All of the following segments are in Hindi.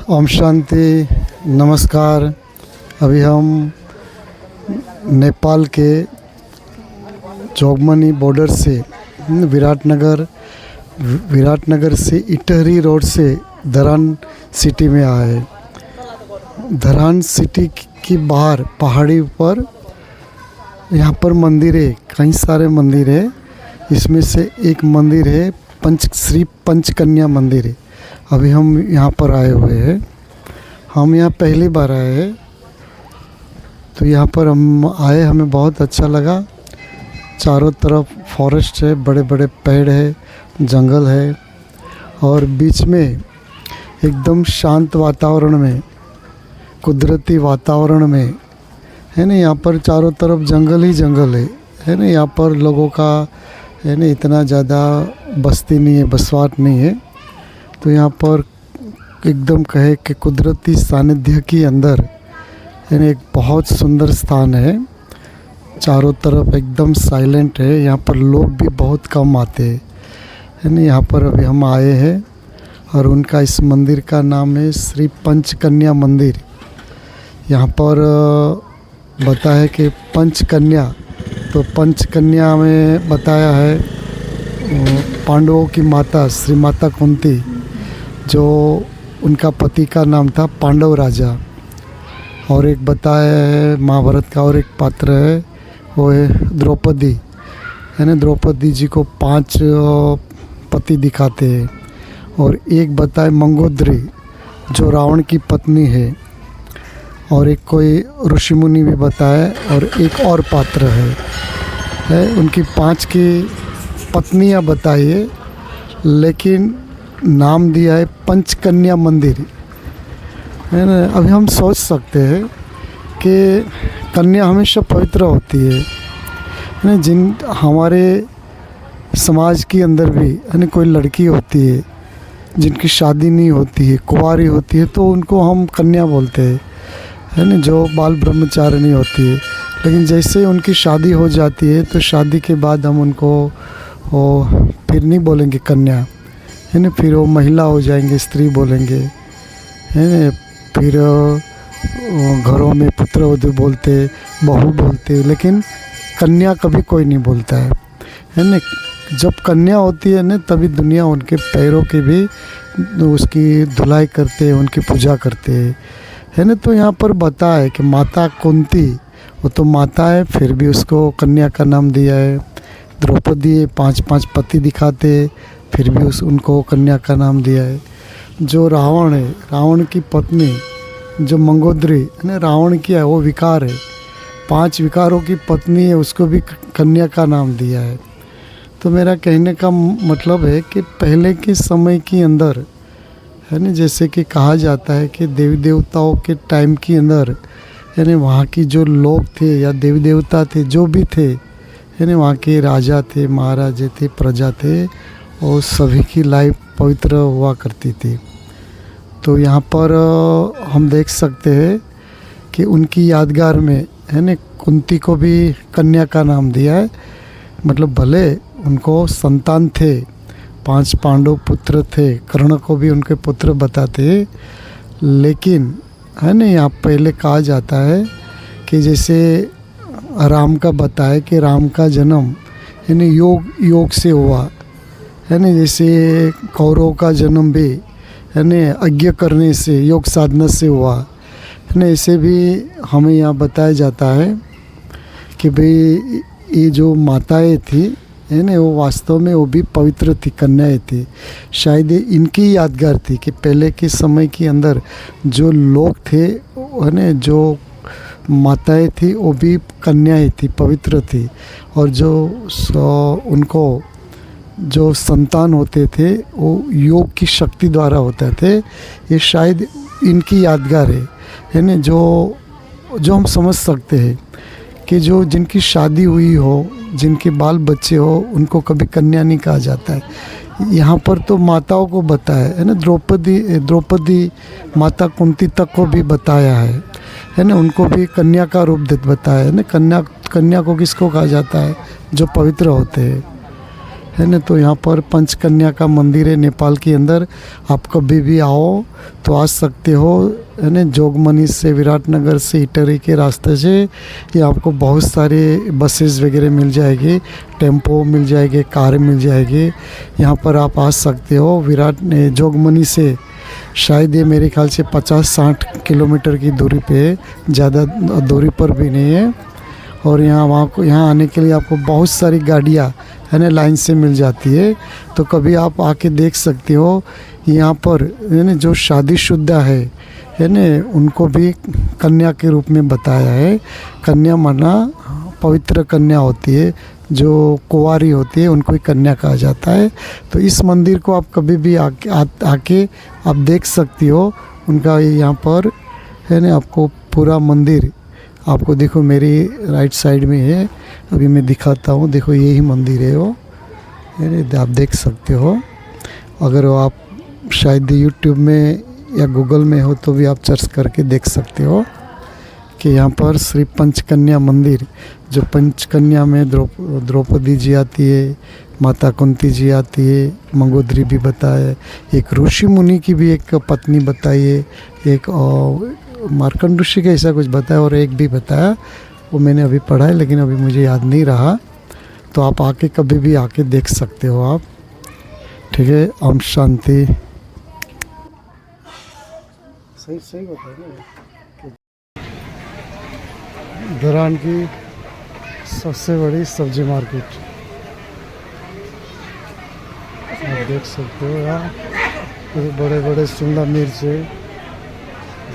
ओम शांति। नमस्कार। अभी हम नेपाल के जोगमनी बॉर्डर से विराटनगर से इटहरी रोड से धरान सिटी में आए। धरान सिटी की बाहर पहाड़ी पर यहाँ पर मंदिर है, कई सारे मंदिर है। इसमें से एक मंदिर है श्री पंचकन्या मंदिर है। अभी हम यहाँ पर आए हुए हैं। हम यहाँ पहली बार आए हैं, तो यहाँ पर हम आए, हमें बहुत अच्छा लगा। चारों तरफ फॉरेस्ट है, बड़े बड़े पेड़ है, जंगल है और बीच में एकदम शांत वातावरण में, कुदरती वातावरण में है ना। यहाँ पर चारों तरफ जंगल ही जंगल है ना। यहाँ पर लोगों का है ना इतना ज़्यादा बस्ती नहीं है, बसवाट नहीं है। तो यहाँ पर एकदम कहे कि कुदरती सानिध्य के अंदर है ना एक बहुत सुंदर स्थान है। चारों तरफ एकदम साइलेंट है। यहाँ पर लोग भी बहुत कम आते हैं है ना। यहाँ पर अभी हम आए हैं और उनका इस मंदिर का नाम है श्री पंचकन्या मंदिर। यहाँ पर बताया कि पंचकन्या, तो पंचकन्या में बताया है पांडवों की माता श्री माता कुंती, जो उनका पति का नाम था पांडव राजा। और एक बताया है महाभारत का और एक पात्र है, वो है द्रौपदी है ना। द्रौपदी जी को 5 पति दिखाते हैं। और एक बताए मंगोदरी, जो रावण की पत्नी है। और एक कोई ऋषि मुनि भी बताया और एक और पात्र है। उनकी 5 की पत्नियां बताई है, लेकिन नाम दिया है पंचकन्या मंदिर है ना। अभी हम सोच सकते हैं कि कन्या हमेशा पवित्र होती है ना। जिन हमारे समाज के अंदर भी है ना कोई लड़की होती है जिनकी शादी नहीं होती है, कुंवारी होती है, तो उनको हम कन्या बोलते हैं है ना, जो बाल ब्रह्मचारिणी होती है। लेकिन जैसे उनकी शादी हो जाती है तो शादी के बाद हम उनको फिर नहीं बोलेंगे कन्या है ना, फिर वो महिला हो जाएंगे, स्त्री बोलेंगे है ना। फिर घरों में पुत्रवधू बोलते, बहू बोलते, लेकिन कन्या कभी कोई नहीं बोलता है ना। जब कन्या होती है ना तभी दुनिया उनके पैरों की भी उसकी धुलाई करते हैं, उनकी पूजा करते हैं है ना। तो यहाँ पर बता है कि माता कुंती, वो तो माता है, फिर भी उसको कन्या का नाम दिया है। द्रौपदी 5 पति दिखाते, फिर भी उनको कन्या का नाम दिया है। जो रावण है, रावण की पत्नी जो मंगोदरी है ना, रावण की है, वो विकार है, 5 विकारों की पत्नी है, उसको भी कन्या का नाम दिया है। तो मेरा कहने का मतलब है कि पहले के समय के अंदर है ना, जैसे कि कहा जाता है कि देवी देवताओं के टाइम के अंदर है ना, वहाँ की जो लोग थे या देवी देवता थे, जो भी थे है ना, वहाँ के राजा थे, महाराजे थे, प्रजा थे, और सभी की लाइफ पवित्र हुआ करती थी। तो यहाँ पर हम देख सकते हैं कि उनकी यादगार में है ना कुंती को भी कन्या का नाम दिया है। मतलब भले उनको संतान थे, 5 पांडव पुत्र थे, कर्ण को भी उनके पुत्र बताते, लेकिन है ना यहाँ पहले कहा जाता है कि जैसे राम का बताया कि राम का जन्म है ना योग से हुआ है ना। जैसे कौरव का जन्म भी है ना यज्ञ करने से, योग साधना से हुआ है ना। ऐसे भी हमें यहाँ बताया जाता है कि भाई ये जो माताएं थी है ना, वो वास्तव में वो भी पवित्र थी, कन्याएं थी। शायद इनकी यादगार थी कि पहले के समय के अंदर जो लोग थे है ना, जो माताएं थी वो भी कन्याएं थी, पवित्र थी। और जो उनको जो संतान होते थे वो योग की शक्ति द्वारा होते थे। ये शायद इनकी यादगार है ना, जो हम समझ सकते हैं कि जो जिनकी शादी हुई हो, जिनके बाल बच्चे हो, उनको कभी कन्या नहीं कहा जाता है। यहाँ पर तो माताओं को बताया है ना, द्रौपदी माता कुंती तक को भी बताया है ना, उनको भी कन्या का रूप बताया है ना। कन्या को किसको कहा जाता है? जो पवित्र होते हैं है ना। तो यहाँ पर पंचकन्या का मंदिर है नेपाल के अंदर। आप कभी भी आओ तो आ सकते हो, है ना। जोगमनी से, विराटनगर से, इटहरी के रास्ते से ये आपको बहुत सारे बसेस वगैरह मिल जाएगी, टेम्पो मिल जाएगी, कार मिल जाएगी। यहाँ पर आप आ सकते हो। जोगमनी से शायद ये मेरे ख्याल से 50-60 किलोमीटर की दूरी पे है, ज़्यादा दूरी पर भी नहीं है। और यहाँ आने के लिए आपको बहुत सारी गाड़ियाँ, है ना, लाइन से मिल जाती है। तो कभी आप आके देख सकते हो। यहाँ पर, है ना, जो शादीशुदा है ना, उनको भी कन्या के रूप में बताया है। कन्या माना पवित्र कन्या होती है, जो कुंवारी होती है उनको ही कन्या कहा जाता है। तो इस मंदिर को आप कभी भी आके आप देख सकती हो। उनका यहाँ पर, है ना, आपको पूरा मंदिर आपको देखो मेरी राइट साइड में है। अभी मैं दिखाता हूँ, देखो यही मंदिर है वो, है ना, आप देख सकते हो। अगर वो आप शायद यूट्यूब में या गूगल में हो तो भी आप सर्च करके देख सकते हो कि यहाँ पर श्री पंचकन्या मंदिर, जो पंचकन्या में द्रौपदी जी आती है, माता कुंती जी आती है, मंगोदरी भी बताया, एक ऋषि मुनि की भी एक पत्नी बताई है, एक मार्कंड ऋषि का ऐसा कुछ बताया, और एक भी बताया, वो मैंने अभी पढ़ा है लेकिन अभी मुझे याद नहीं रहा। तो आप आके कभी भी आके देख सकते हो आप, ठीक है। ओम शांति। सही सही बताया। धरान की सबसे बड़ी सब्जी मार्केट आप देख सकते हो। यहाँ बड़े बड़े शिमला मिर्च है,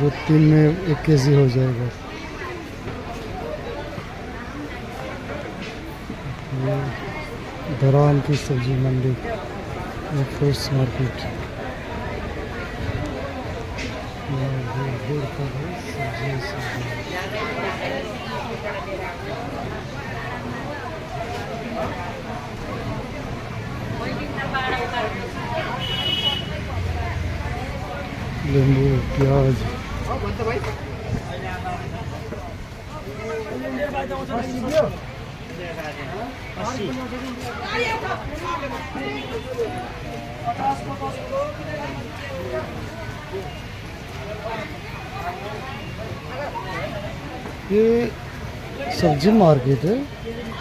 जो 3 में 1 केजी हो जाएगा। ये धरान की सब्जी मंडी, फ्रूट्स मार्केट। नींबू, प्याज, ये सब्जी मार्केट है,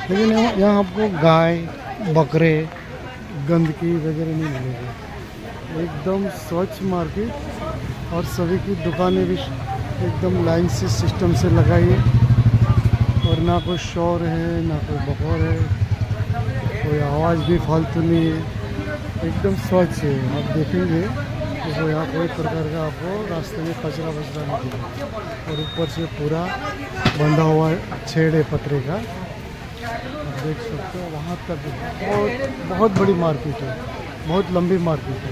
लेकिन यहाँ आपको गाय, बकरे, गंदगी वगैरह नहीं मिलेगी। एकदम स्वच्छ मार्केट, और सभी की दुकानें भी एकदम लाइन से सिस्टम से लगाई है, और ना कोई शोर है ना कोई बकौर है, कोई आवाज़ भी फालतू नहीं है, एकदम स्वच्छ है। आप देखेंगे तो यहाँ कोई प्रकार का आपको रास्ते में कचरा वचरा नहीं दिखेगा, और ऊपर से पूरा बंधा हुआ छेड़ है पतरे का, आप देख सकते हो। वहाँ तक बहुत बड़ी मार्केट है, बहुत लंबी मार्केट है।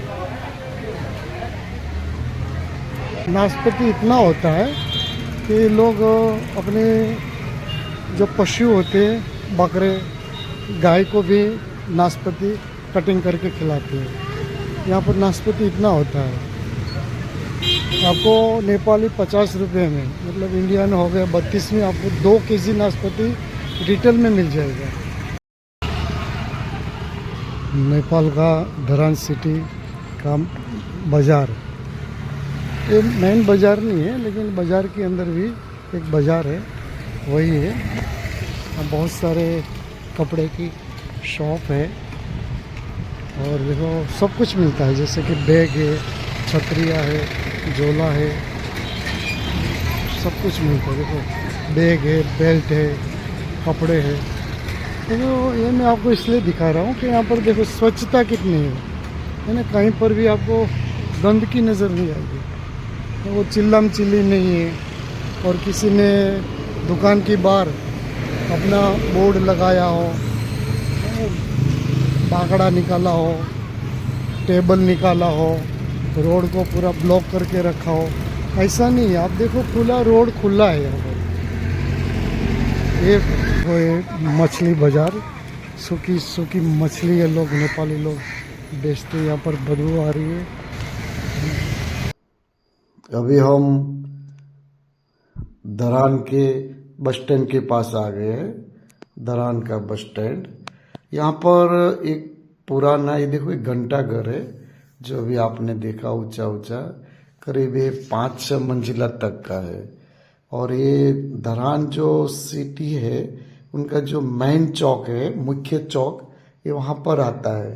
नाशपाती इतना होता है कि लोग अपने जो पशु होते हैं, बकरे, गाय को भी नाशपाती कटिंग करके खिलाते हैं। यहाँ पर नाशपाती इतना होता है, आपको नेपाली 50 रुपये में, मतलब इंडियन हो गया 32 में, आपको 2 केजी नाशपाती रिटेल में मिल जाएगा। नेपाल का धरान सिटी का बाज़ार, ये मेन बाज़ार नहीं है, लेकिन बाज़ार के अंदर भी एक बाज़ार है, वही है। अब बहुत सारे कपड़े की शॉप है, और देखो सब कुछ मिलता है, जैसे कि बैग है, छतरियाँ है, झोला है, सब कुछ मिलता है। देखो बैग है, बेल्ट है, कपड़े है। तो ये मैं आपको इसलिए दिखा रहा हूँ कि यहाँ पर देखो स्वच्छता कितनी है ना। कहीं पर भी आपको गंदगी नज़र नहीं आएगी, तो वो चिल्लम चिल्ली नहीं है, और किसी ने दुकान के बाहर अपना बोर्ड लगाया हो, बाकड़ा निकाला हो, टेबल निकाला हो, रोड को पूरा ब्लॉक करके रखा हो, ऐसा नहीं है। आप देखो खुला रोड, खुला है यहाँ पर। ये मछली बाज़ार, सूखी सूखी मछली है, लोग नेपाली लोग बेचते हैं। यहाँ पर बदबू आ रही है। अभी हम धरान के बस स्टैंड के पास आ गए हैं। धरान का बस स्टैंड, यहाँ पर एक पुराना, ये देखो एक घंटा घर है जो अभी आपने देखा, ऊंचा ऊंचा, करीब ये 5-6 मंजिला तक का है। और ये धरान जो सिटी है उनका जो मेन चौक है, मुख्य चौक, ये वहाँ पर आता है।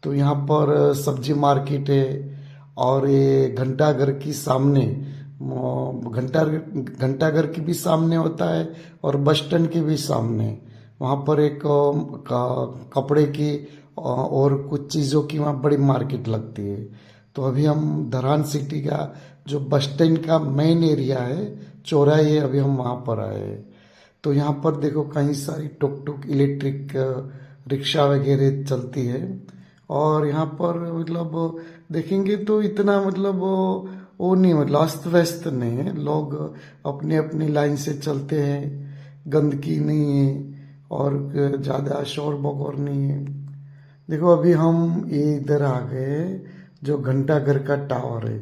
तो यहाँ पर सब्जी मार्केट है, और ये घंटाघर की सामने, घंटाघर के भी सामने होता है और बस स्टैंड के भी सामने वहाँ पर एक कपड़े की और कुछ चीज़ों की वहाँ बड़ी मार्केट लगती है। तो अभी हम धरान सिटी का जो बस स्टैंड का मेन एरिया है, चौराहे है, अभी हम वहाँ पर आए हैं। तो यहाँ पर देखो कई सारी टुक टुक इलेक्ट्रिक रिक्शा वगैरह चलती है। और यहाँ पर मतलब देखेंगे तो इतना मतलब वो नहीं, मतलब अस्त व्यस्त नहीं है, लोग अपने अपनी लाइन से चलते हैं, गंदगी नहीं है और ज़्यादा शोर बकोर नहीं है। देखो अभी हम ये इधर आ गए जो घंटाघर का टावर है।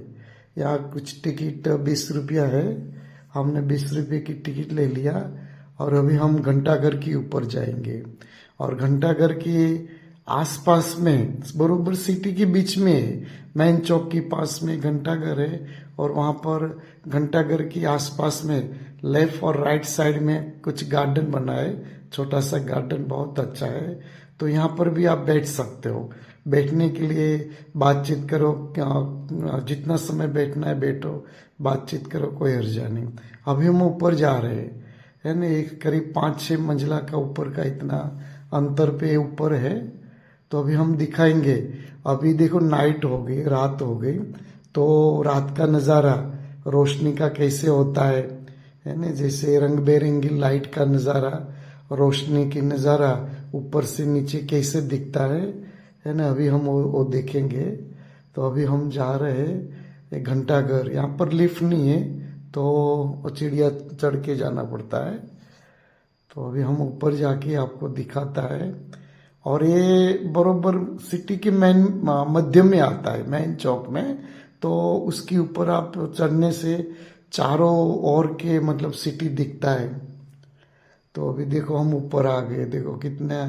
यहाँ कुछ टिकट 20 रुपया है, हमने 20 रुपये की टिकट ले लिया और अभी हम घंटाघर के ऊपर जाएंगे। और घंटाघर के आसपास में, बरोबर सिटी के बीच में है, मेन चौक के पास में घंटाघर है। और वहाँ पर घंटाघर के आसपास में लेफ्ट और राइट साइड में कुछ गार्डन बना है, छोटा सा गार्डन, बहुत अच्छा है। तो यहाँ पर भी आप बैठ सकते हो, बैठने के लिए बातचीत करो, जितना समय बैठना है बैठो, बातचीत करो, कोई हर्जा नहीं। अभी हम ऊपर जा रहे हैं, है ना, एक करीब 5-6 मंजिला का ऊपर का इतना अंतर पे ऊपर है। तो अभी हम दिखाएंगे। अभी देखो नाइट हो गई, रात हो गई, तो रात का नज़ारा रोशनी का कैसे होता है ना, जैसे रंग बिरंगी लाइट का नज़ारा, रोशनी की नज़ारा ऊपर से नीचे कैसे दिखता है ना, अभी हम वो देखेंगे। तो अभी हम जा रहे हैं एक घंटाघर। यहाँ पर लिफ्ट नहीं है, तो चिड़िया चढ़ के जाना पड़ता है। तो अभी हम ऊपर जाके आपको दिखाता है। और ये बरोबर सिटी के मेन मध्य में आता है, मेन चौक में। तो उसके ऊपर आप चढ़ने से चारों ओर के मतलब सिटी दिखता है। तो अभी देखो हम ऊपर आ गए, देखो कितना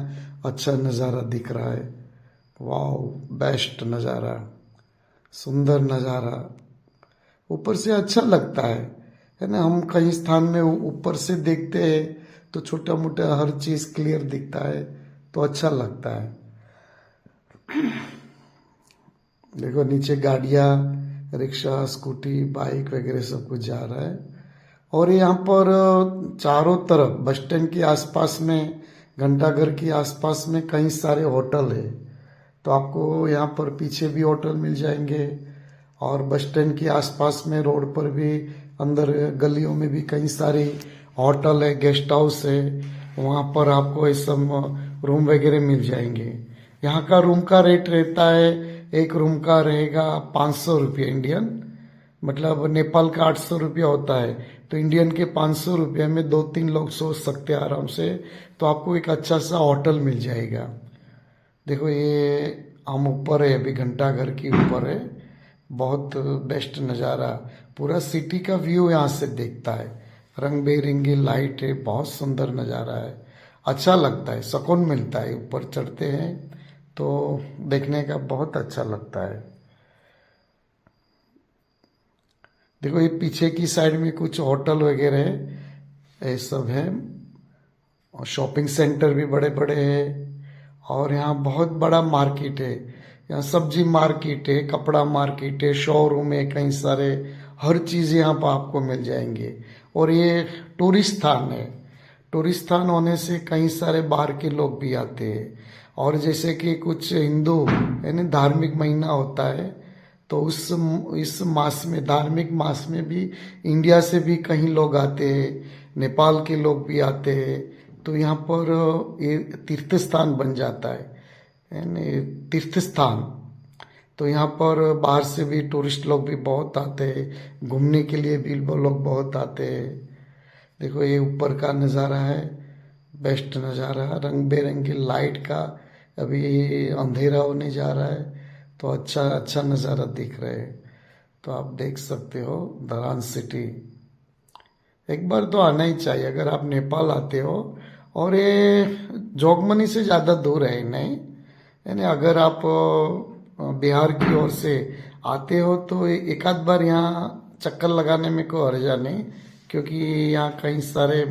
अच्छा नज़ारा दिख रहा है। वाह, बेस्ट नज़ारा, सुंदर नज़ारा, ऊपर से अच्छा लगता है ना। हम कई स्थान में ऊपर से देखते हैं तो छोटा मोटा हर चीज़ क्लियर दिखता है, तो अच्छा लगता है। देखो नीचे गाड़ियाँ, रिक्शा, स्कूटी, बाइक वगैरह सब कुछ जा रहा है। और यहाँ पर चारों तरफ बस स्टैंड के आसपास में, घंटाघर के आसपास में कई सारे होटल है। तो आपको यहाँ पर पीछे भी होटल मिल जाएंगे, और बस स्टैंड के आसपास में रोड पर भी, अंदर गलियों में भी कई सारे होटल है, गेस्ट हाउस है। वहाँ पर आपको ये सब रूम वगैरह मिल जाएंगे। यहाँ का रूम का रेट रहता है, एक रूम का रहेगा 500 रुपये इंडियन, मतलब नेपाल का 800 रुपया होता है। तो इंडियन के 500 रुपये में 2-3 लोग सो सकते हैं आराम से। तो आपको एक अच्छा सा होटल मिल जाएगा। देखो ये हम ऊपर है, अभी घंटाघर के ऊपर है, बहुत बेस्ट नज़ारा, पूरा सिटी का व्यू यहाँ से दिखता है, रंग बिरंगी लाइट है, बहुत सुंदर नज़ारा है, अच्छा लगता है, सुकून मिलता है। ऊपर चढ़ते हैं तो देखने का बहुत अच्छा लगता है। देखो ये पीछे की साइड में कुछ होटल वगैरह है, ये सब है, और शॉपिंग सेंटर भी बड़े बड़े हैं। और यहाँ बहुत बड़ा मार्केट है, यहाँ सब्जी मार्केट है, कपड़ा मार्केट है, शोरूम है, कई सारे, हर चीज़ यहाँ पर आपको मिल जाएंगे। और ये टूरिस्ट स्थान है, टूरिस्ट स्थान होने से कई सारे बाहर के लोग भी आते हैं। और जैसे कि कुछ हिंदू यानी धार्मिक महीना होता है, तो इस मास में, धार्मिक मास में भी इंडिया से भी कहीं लोग आते हैं, नेपाल के लोग भी आते हैं। तो यहाँ पर ये तीर्थ स्थान बन जाता है, यानी तीर्थ स्थान। तो यहाँ पर बाहर से भी टूरिस्ट लोग भी बहुत आते हैं, घूमने के लिए भी वो लोग बहुत आते हैं। देखो ये ऊपर का नज़ारा है, बेस्ट नज़ारा, रंग बिरंगी लाइट का। अभी अंधेरा होने जा रहा है, तो अच्छा अच्छा नज़ारा दिख रहा है। तो आप देख सकते हो धरान सिटी, एक बार तो आना ही चाहिए अगर आप नेपाल आते हो। और ये जोगमनी से ज़्यादा दूर है नहीं, यानी अगर आप बिहार की ओर से आते हो तो एक आध बार यहाँ चक्कर लगाने में कोई हर्जा नहीं, क्योंकि यहाँ कई सारे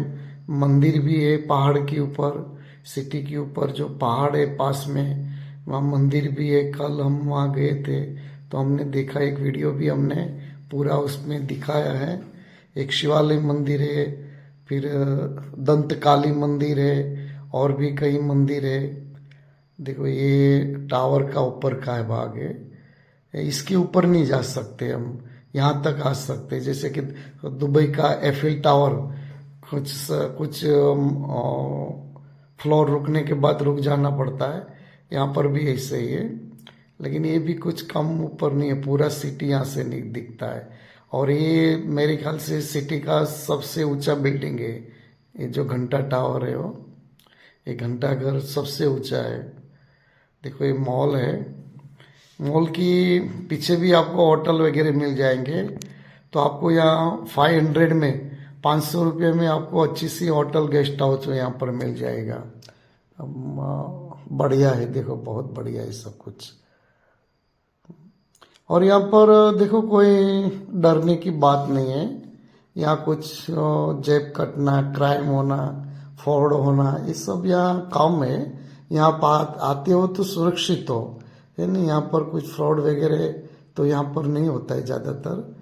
मंदिर भी है पहाड़ के ऊपर। सिटी के ऊपर जो पहाड़ है पास में, वहाँ मंदिर भी है। कल हम वहाँ गए थे तो हमने देखा, एक वीडियो भी हमने पूरा उसमें दिखाया है। एक शिवालय मंदिर है, फिर दंत काली मंदिर है, और भी कई मंदिर है। देखो ये टावर का ऊपर का है भाग है, इसके ऊपर नहीं जा सकते हम, यहाँ तक आ सकते। जैसे कि दुबई का एफिल टावर, कुछ फ्लोर रुकने के बाद रुक जाना पड़ता है, यहाँ पर भी ऐसे ही है। लेकिन ये भी कुछ कम ऊपर नहीं है, पूरा सिटी यहाँ से नहीं दिखता है। और ये मेरे ख्याल से सिटी का सबसे ऊंचा बिल्डिंग है, ये जो घंटा टावर है वो, ये घंटा घर सबसे ऊंचा है। देखो ये मॉल है, मॉल की पीछे भी आपको होटल वगैरह मिल जाएंगे। तो आपको यहाँ 500 में, 500 रुपये में आपको अच्छी सी होटल गेस्ट हाउस यहाँ पर मिल जाएगा। बढ़िया है, देखो बहुत बढ़िया है सब कुछ। और यहाँ पर देखो कोई डरने की बात नहीं है। यहाँ कुछ जेब कटना, क्राइम होना, फ्रॉड होना, ये सब यहाँ कम है। यहाँ पर आते हो तो सुरक्षित हो, है नहीं। यहाँ पर कुछ फ्रॉड वगैरह तो यहाँ पर नहीं होता है ज़्यादातर।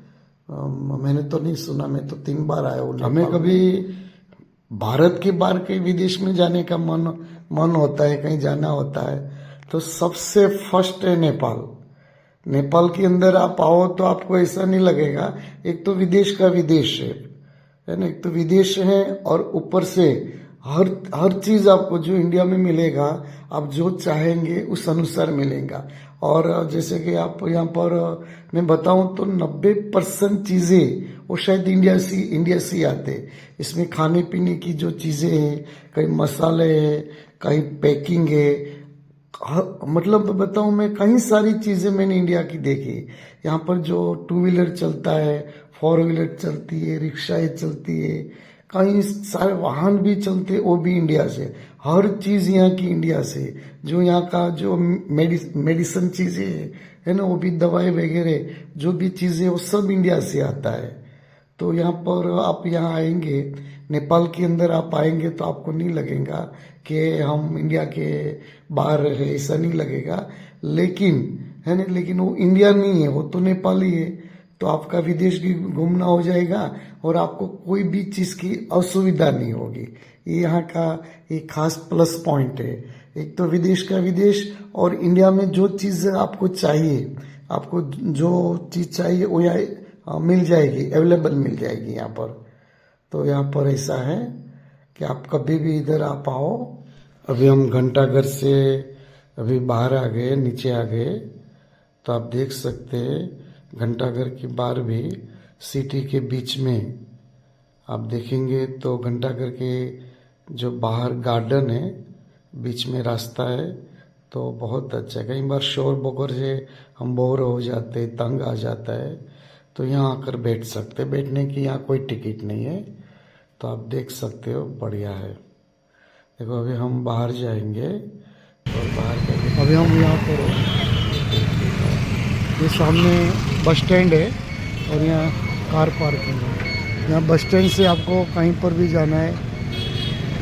मैंने तो नहीं सुना, मैं तो 3 बार आया हूँ। हमें कभी भारत के बाहर कहीं विदेश में जाने का मन होता है, कहीं जाना होता है, तो सबसे फर्स्ट है नेपाल। नेपाल के अंदर आप आओ तो आपको ऐसा नहीं लगेगा, एक तो विदेश का विदेश है ना, एक तो विदेश है, और ऊपर से हर चीज आपको जो इंडिया में मिलेगा, आप जो चाहेंगे उस अनुसार मिलेगा। और जैसे कि आप यहाँ पर मैं बताऊं तो 90% चीजें वो शायद इंडिया से आते। इसमें खाने पीने की जो चीजें हैं, कहीं मसाले है, कहीं पैकिंग है, मतलब बताऊं मैं, कई सारी चीजें मैंने इंडिया की देखी। यहाँ पर जो 2 व्हीलर चलता है, 4 व्हीलर चलती है, रिक्शाएं चलती है, कई सारे वाहन भी चलते, वो भी इंडिया से। हर चीज यहाँ की इंडिया से। जो यहाँ का जो मेडिसिन चीजें है ना, वो भी दवाई वगैरह जो भी चीजें, वो सब इंडिया से आता है। तो यहाँ पर आप यहाँ आएंगे, नेपाल के अंदर आप आएंगे तो आपको नहीं लगेगा कि हम इंडिया के बाहर है, ऐसा नहीं लगेगा। लेकिन है ना, लेकिन वो इंडिया नहीं है, वो तो नेपाली है। तो आपका विदेश भी घूमना हो जाएगा और आपको कोई भी चीज की असुविधा नहीं होगी। ये यहाँ का एक खास प्लस पॉइंट है। एक तो विदेश का विदेश, और इंडिया में जो चीज आपको चाहिए, आपको जो चीज चाहिए वो यहाँ मिल जाएगी, अवेलेबल मिल जाएगी यहाँ पर। तो यहाँ पर ऐसा है कि आप कभी भी इधर आप आओ। अभी हम घंटाघर से अभी बाहर आ गए, नीचे आ गए, तो आप देख सकते हैं घंटाघर के बाहर भी सिटी के बीच में आप देखेंगे तो घंटाघर के जो बाहर गार्डन है, बीच में रास्ता है, तो बहुत अच्छा है। कई बार शोर बकोर से हम बोर हो जाते, तंग आ जाता है, तो यहाँ आकर बैठ सकते। बैठने की यहाँ कोई टिकट नहीं है, तो आप देख सकते हो, बढ़िया है। देखो अभी हम बाहर जाएंगे और बाहर अभी हम यहाँ पर, ये सामने बस स्टैंड है और यहाँ कार पार्किंग है। यहाँ बस स्टैंड से आपको कहीं पर भी जाना है,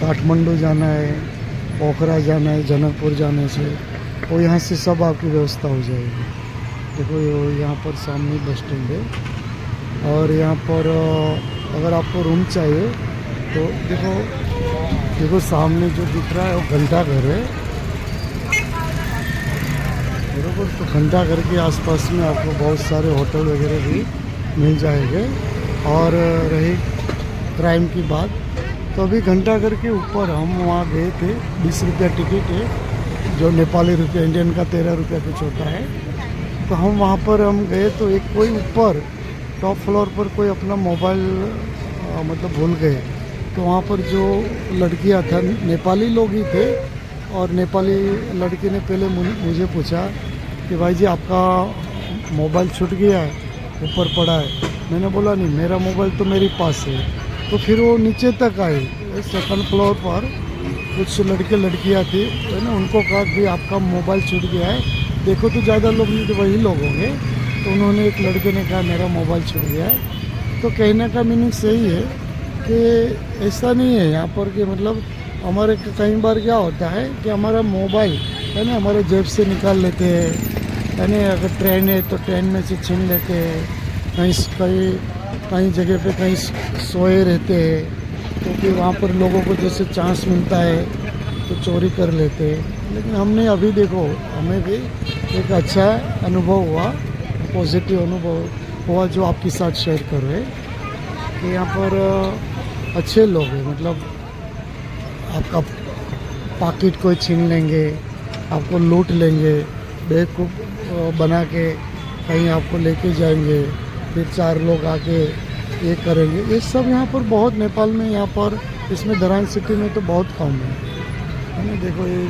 काठमांडू जाना है, पोखरा जाना है, जनकपुर जाने से, तो यहाँ से सब आपकी व्यवस्था हो जाएगी। देखो यहाँ पर सामने बस स्टैंड है। और यहाँ पर अगर आपको रूम चाहिए तो देखो सामने जो दिख रहा है वो घंटाघर है बराबर। तो घंटाघर के आसपास में आपको बहुत सारे होटल वगैरह भी मिल जाएंगे। और रही क्राइम की बात, तो अभी घंटाघर के ऊपर हम वहाँ गए थे, 20 रुपया टिकट है, जो नेपाली रुपया, इंडियन का 13 रुपया कुछ होता है। तो हम वहाँ पर हम गए तो एक कोई ऊपर टॉप फ्लोर पर कोई अपना मोबाइल मतलब भूल गए। तो वहाँ पर जो लड़कियाँ था, नेपाली लोग ही थे, और नेपाली लड़की ने पहले मुझे पूछा कि भाई जी आपका मोबाइल छूट गया है, ऊपर पड़ा है। मैंने बोला नहीं, मेरा मोबाइल तो मेरे पास है। तो फिर वो नीचे तक आई, 2nd फ्लोर पर कुछ लड़के लड़कियां थी है ना, उनको कहा कि आपका मोबाइल छूट गया है, देखो तो ज़्यादा लोग नहीं तो वही लोग होंगे। तो उन्होंने, एक लड़के ने कहा मेरा मोबाइल छूट गया है। तो कहने का मीनिंग सही है कि ऐसा नहीं है यहाँ पर कि मतलब हमारे कई बार क्या होता है कि हमारा मोबाइल है ना हमारे जेब से निकाल लेते हैं, है ना। अगर ट्रेन है तो ट्रेन में से छीन लेते हैं, कहीं कहीं कहीं जगह पे कहीं सोए रहते हैं, तो फिर वहाँ पर लोगों को जैसे चांस मिलता है तो चोरी कर लेते हैं। लेकिन हमने अभी देखो, हमें भी एक अच्छा अनुभव हुआ, पॉजिटिव अनुभव हुआ जो आपके साथ शेयर कर रहे हैं कि यहाँ पर अच्छे लोग हैं। मतलब आपका पॉकेट कोई छीन लेंगे, आपको लूट लेंगे, बेवकूफ़ बना के कहीं आपको लेके जाएंगे, फिर 4 लोग आके ये करेंगे। ये सब यहाँ पर बहुत नेपाल में, यहाँ पर इसमें धरान सिटी में तो बहुत कम है ना। देखो ये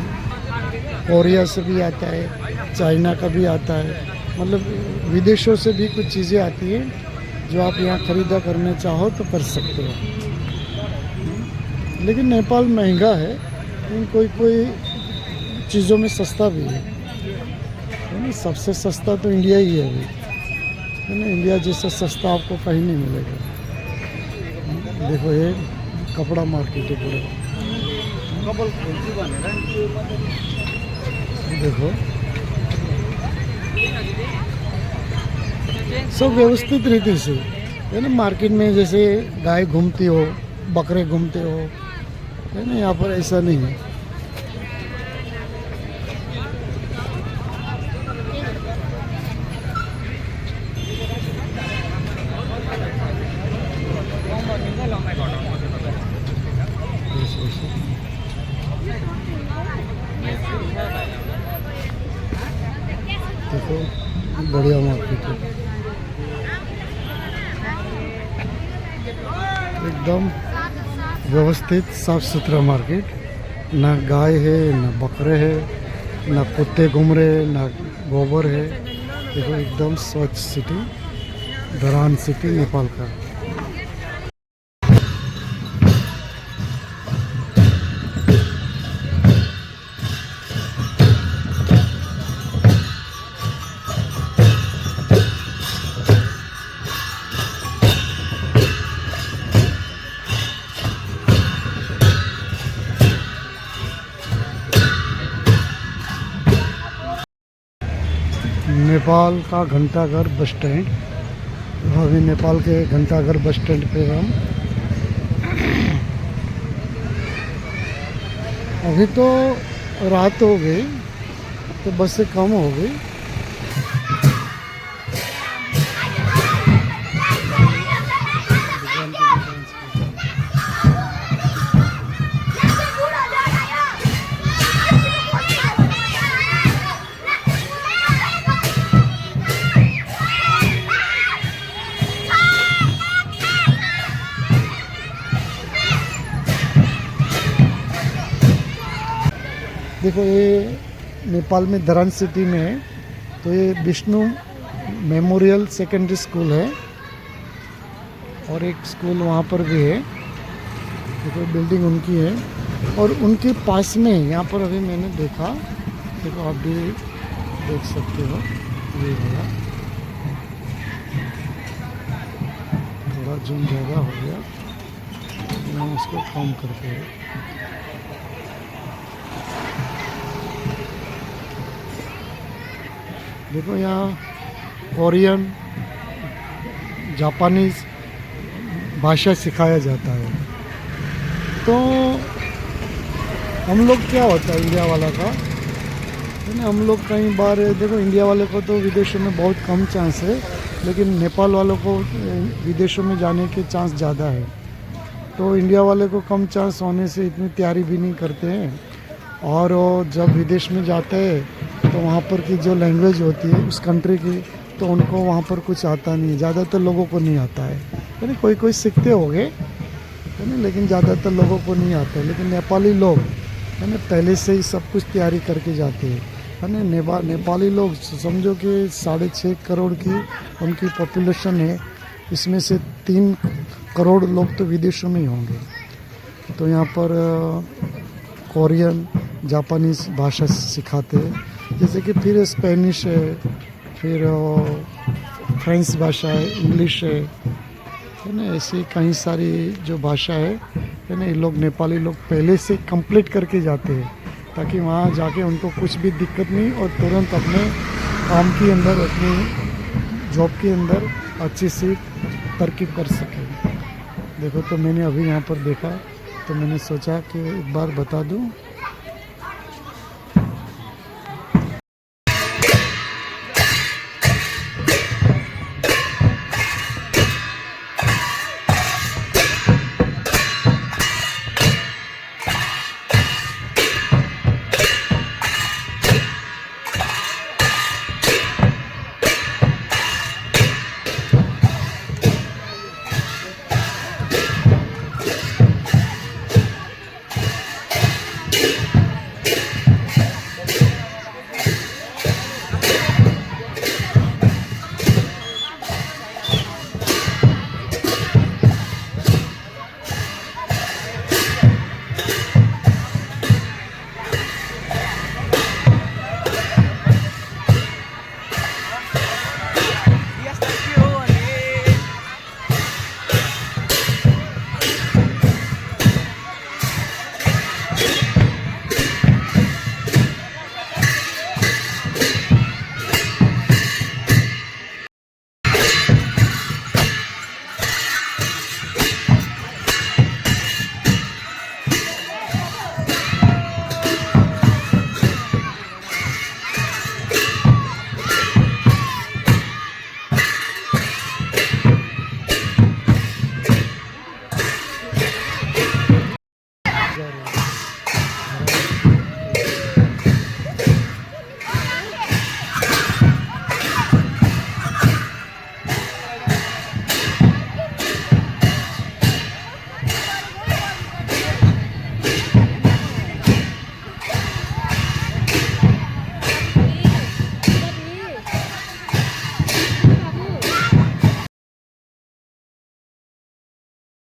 कोरिया से भी आता है, चाइना का भी आता है, मतलब विदेशों से भी कुछ चीज़ें आती हैं जो आप यहाँ ख़रीदा करने चाहो तो कर सकते हो। लेकिन नेपाल महंगा है, लेकिन कोई कोई चीज़ों में सस्ता भी है ना। सबसे सस्ता तो इंडिया ही है अभी, है ना। इंडिया जैसा सस्ता आपको कहीं नहीं मिलेगा। देखो ये कपड़ा मार्केट है पूरा, देखो सब व्यवस्थित रीति से है ना। मार्केट में जैसे गाय घूमती हो, बकरे घूमते हो, है ना, यहाँ पर ऐसा नहीं है। देखो बढ़िया मार्केट है, एकदम व्यवस्थित साफ सुथरा मार्केट। ना गाय है, ना बकरे है, ना कुत्ते घूम रहे, ना गोबर है। देखो एकदम स्वच्छ सिटी, धरान सिटी नेपाल का। नेपाल का घंटाघर बस स्टैंड, अभी नेपाल के घंटाघर बस स्टैंड पे हम। अभी तो रात हो गई तो बसें कम हो गई। देखो ये नेपाल में धरान सिटी में है, तो ये विष्णु मेमोरियल सेकेंडरी स्कूल है और एक स्कूल वहाँ पर भी है। देखो बिल्डिंग उनकी है और उनके पास में यहाँ पर अभी मैंने देखा, देखो आप भी देख सकते हो, ये वाला थोड़ा जूम ज़्यादा हो गया, मैं उसको कम करके। देखो यहाँ कोरियन, जापानीज़ भाषा सिखाया जाता है। तो हम लोग क्या होता है इंडिया वाला का, है ना, हम लोग कई बार देखो इंडिया वाले को तो विदेशों में बहुत कम चांस है, लेकिन नेपाल वालों को विदेशों में जाने के चांस ज़्यादा है। तो इंडिया वाले को कम चांस होने से इतनी तैयारी भी नहीं करते हैं, और जब विदेश में जाते हैं तो वहाँ पर की जो लैंग्वेज होती है उस कंट्री की, तो उनको वहाँ पर कुछ आता नहीं है, ज़्यादातर लोगों को नहीं आता है। यानी कोई कोई सीखते होंगे, है ना, लेकिन ज़्यादातर लोगों को नहीं आता है। लेकिन नेपाली लोग है ना पहले से ही सब कुछ तैयारी करके जाते हैं, है ना। नेपाली लोग समझो कि 6.5 करोड़ की उनकी पॉपुलेशन है, इसमें से 3 करोड़ लोग तो विदेशों में ही होंगे। तो यहाँ पर कोरियन जापानीज़ भाषा सिखाते हैं, जैसे कि फिर स्पेनिश है, फिर फ्रेंच भाषा है, इंग्लिश है ना। ऐसी कई सारी जो भाषा है ना, ये लोग नेपाली लोग पहले से कंप्लीट करके जाते हैं, ताकि वहाँ जाके उनको कुछ भी दिक्कत नहीं और तुरंत अपने काम के अंदर, अपनी जॉब के अंदर अच्छी सी तरक्की कर सकें। देखो, तो मैंने अभी यहाँ पर देखा, तो मैंने सोचा कि एक बार बता दूँ